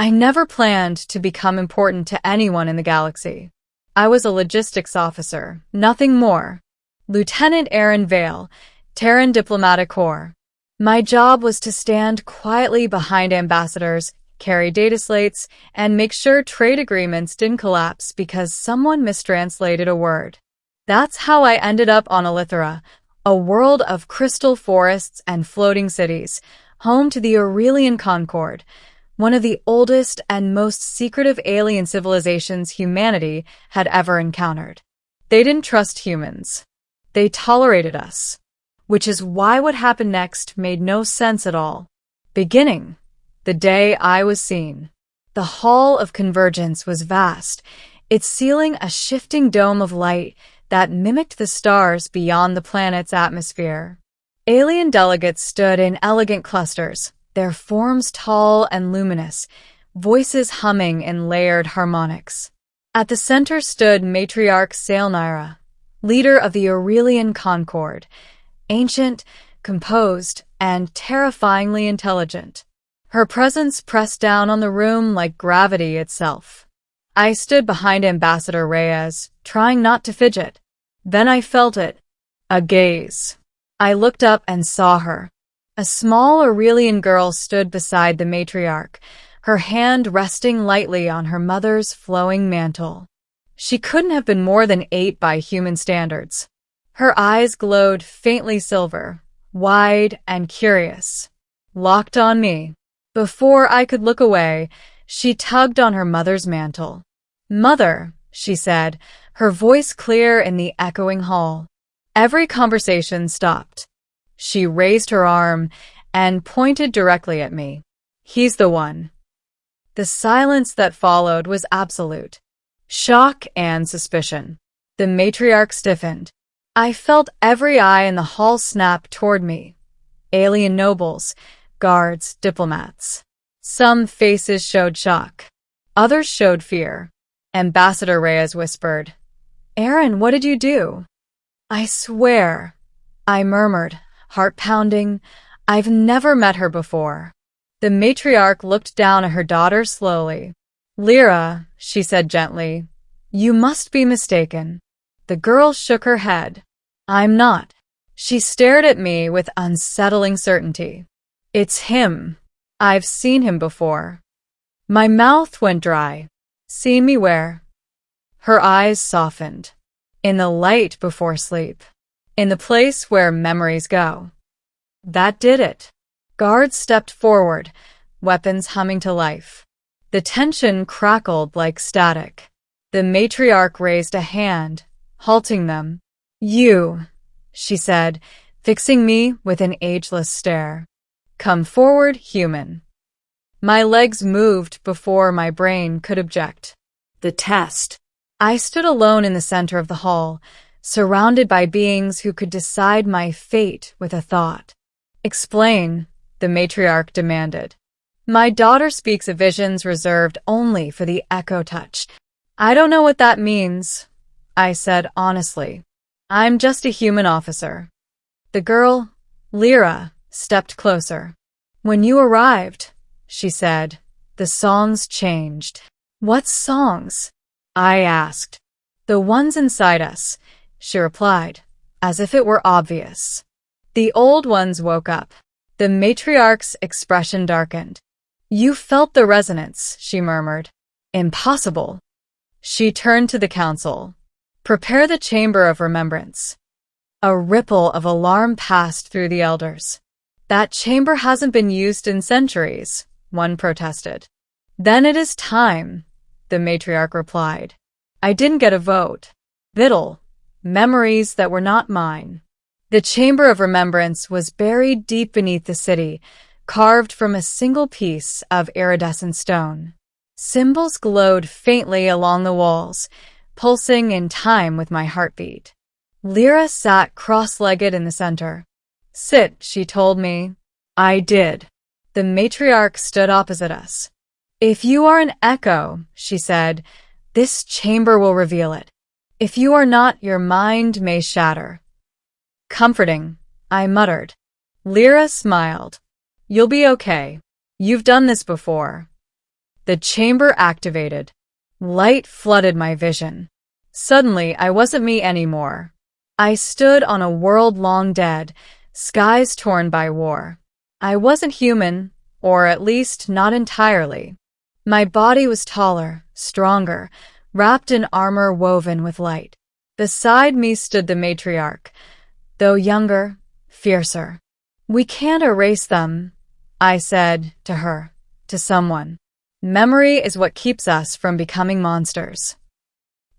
I never planned to become important to anyone in the galaxy. I was a logistics officer, nothing more. Lieutenant Aaron Vale, Terran Diplomatic Corps. My job was to stand quietly behind ambassadors, carry data slates, and make sure trade agreements didn't collapse because someone mistranslated a word. That's how I ended up on Elithera, a world of crystal forests and floating cities, home to the Aurelian Concord, one of the oldest and most secretive alien civilizations humanity had ever encountered. They didn't trust humans. They tolerated us, which is why what happened next made no sense at all. Beginning, the day I was seen. The Hall of Convergence was vast, its ceiling a shifting dome of light that mimicked the stars beyond the planet's atmosphere. Alien delegates stood in elegant clusters, their forms tall and luminous, voices humming in layered harmonics. At the center stood Matriarch Sailnyra, leader of the Aurelian Concord, ancient, composed, and terrifyingly intelligent. Her presence pressed down on the room like gravity itself. I stood behind Ambassador Reyes, trying not to fidget. Then I felt it. A gaze. I looked up and saw her. A small Aurelian girl stood beside the matriarch, her hand resting lightly on her mother's flowing mantle. She couldn't have been more than 8 by human standards. Her eyes glowed faintly silver, wide and curious, locked on me. Before I could look away, she tugged on her mother's mantle. "Mother," she said, her voice clear in the echoing hall. Every conversation stopped. She raised her arm and pointed directly at me. "He's the one." The silence that followed was absolute. Shock and suspicion. The matriarch stiffened. I felt every eye in the hall snap toward me. Alien nobles, guards, diplomats. Some faces showed shock. Others showed fear. Ambassador Reyes whispered, "Aaron, what did you do?" "I swear," I murmured, heart pounding. I've never met her before. The matriarch looked down at her daughter slowly. "Lyra," she said gently, "you must be mistaken." The girl shook her head. "I'm not." She stared at me with unsettling certainty. "It's him. I've seen him before." My mouth went dry. "Seen me where?" Her eyes softened. "In the light before sleep. In the place where memories go." That did it. Guards stepped forward, weapons humming to life. The tension crackled like static. The matriarch raised a hand, halting them. "You," she said, fixing me with an ageless stare. "Come forward, human." My legs moved before my brain could object. The test. I stood alone in the center of the hall, surrounded by beings who could decide my fate with a thought. "Explain," the matriarch demanded. "My daughter speaks of visions reserved only for the Echo Touch." "I don't know what that means," I said honestly. "I'm just a human officer." The girl, Lyra, stepped closer. "When you arrived," she said, "the songs changed." "What songs?" I asked. "The ones inside us," she replied, as if it were obvious. The old ones woke up. The matriarch's expression darkened. "You felt the resonance," she murmured. "Impossible." She turned to the council. "Prepare the chamber of remembrance." A ripple of alarm passed through the elders. "That chamber hasn't been used in centuries," one protested. "Then it is time," the matriarch replied. "I didn't get a vote. Vittle, memories that were not mine." The chamber of remembrance was buried deep beneath the city, carved from a single piece of iridescent stone. Symbols glowed faintly along the walls, pulsing in time with my heartbeat. Lyra sat cross-legged in the center. "Sit," she told me. I did. The matriarch stood opposite us. "If you are an echo," she said, "this chamber will reveal it. If you are not, your mind may shatter." "Comforting," I muttered. Lyra smiled. "You'll be okay. You've done this before." The chamber activated. Light flooded my vision. Suddenly, I wasn't me anymore. I stood on a world long dead, skies torn by war. I wasn't human, or at least not entirely. My body was taller, stronger, wrapped in armor woven with light. Beside me stood the matriarch, though younger, fiercer. "We can't erase them," I said to her, to someone. "Memory is what keeps us from becoming monsters."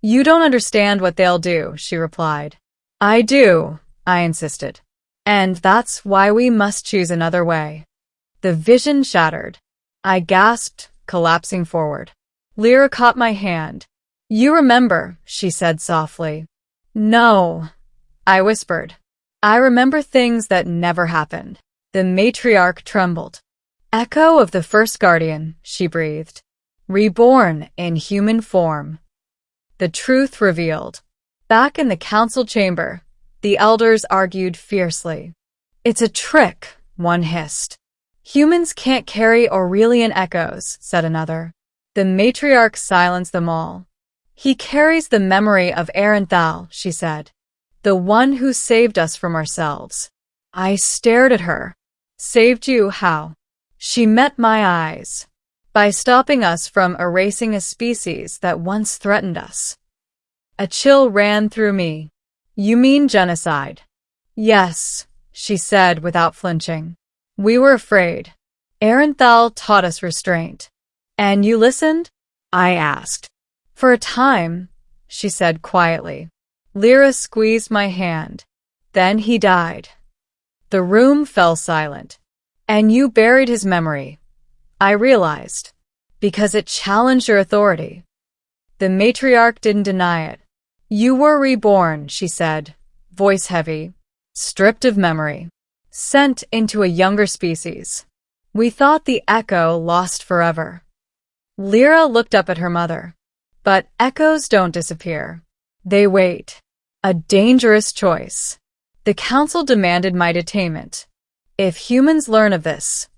"You don't understand what they'll do," she replied. "I do," I insisted. "And that's why we must choose another way." The vision shattered. I gasped, collapsing forward. Lyra caught my hand. "You remember," she said softly. "No," I whispered. "I remember things that never happened." The matriarch trembled. "Echo of the first guardian," she breathed. "Reborn in human form." The truth revealed. Back in the council chamber, the elders argued fiercely. "It's a trick," one hissed. "Humans can't carry Aurelian echoes," said another. The matriarch silenced them all. "He carries the memory of Arenthal," she said. "The one who saved us from ourselves." I stared at her. "Saved you how?" She met my eyes. "By stopping us from erasing a species that once threatened us." A chill ran through me. "You mean genocide?" "Yes," she said without flinching. "We were afraid. Arenthal taught us restraint." "And you listened?" I asked. "For a time," she said quietly. Lyra squeezed my hand. "Then he died." The room fell silent. "And you buried his memory," I realized, "because it challenged your authority." The matriarch didn't deny it. "You were reborn," she said, voice heavy, "stripped of memory, sent into a younger species. We thought the echo lost forever." Lyra looked up at her mother. "But echoes don't disappear. They wait." A dangerous choice. The council demanded my detainment. "If humans learn of this,"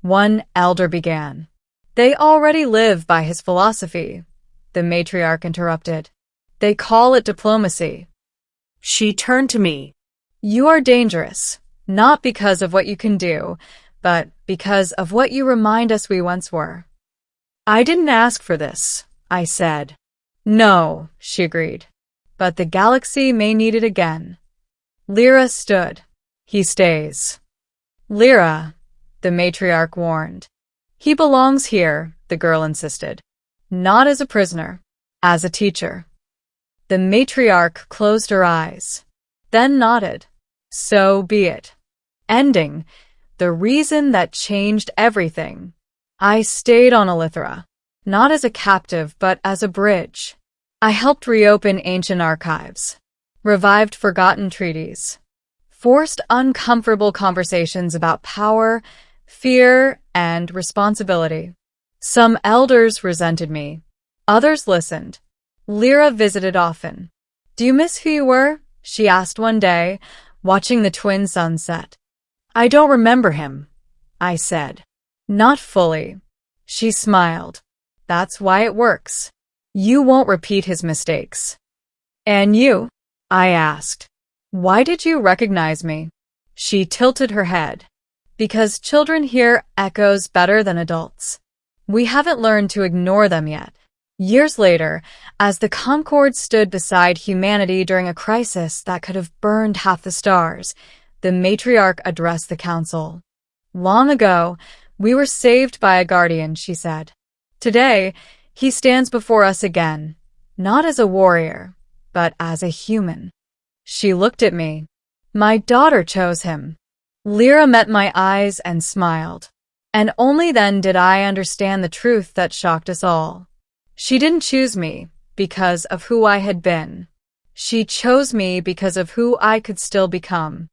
one elder began. "They already live by his philosophy," the matriarch interrupted. "They call it diplomacy." She turned to me. "You are dangerous, not because of what you can do, but because of what you remind us we once were." "I didn't ask for this," I said. "No," she agreed. "But the galaxy may need it again." Lyra stood. "He stays." "Lyra," the matriarch warned. "He belongs here," the girl insisted. "Not as a prisoner, as a teacher." The matriarch closed her eyes, then nodded. "So be it." Ending, the reason that changed everything. I stayed on Elithra, not as a captive but as a bridge. I helped reopen ancient archives, revived forgotten treaties, forced uncomfortable conversations about power, fear, and responsibility. Some elders resented me. Others listened. Lyra visited often. "Do you miss who you were?" she asked one day, watching the twin suns set. "I don't remember him," I said. "Not fully." She smiled. "That's why it works. You won't repeat his mistakes." "And you?" I asked. "Why did you recognize me?" She tilted her head. "Because children hear echoes better than adults. We haven't learned to ignore them yet." Years later, as the Concorde stood beside humanity during a crisis that could have burned half the stars, the matriarch addressed the council. "Long ago, we were saved by a guardian," she said. "Today, he stands before us again, not as a warrior, but as a human." She looked at me. "My daughter chose him." Lyra met my eyes and smiled. And only then did I understand the truth that shocked us all. She didn't choose me because of who I had been. She chose me because of who I could still become.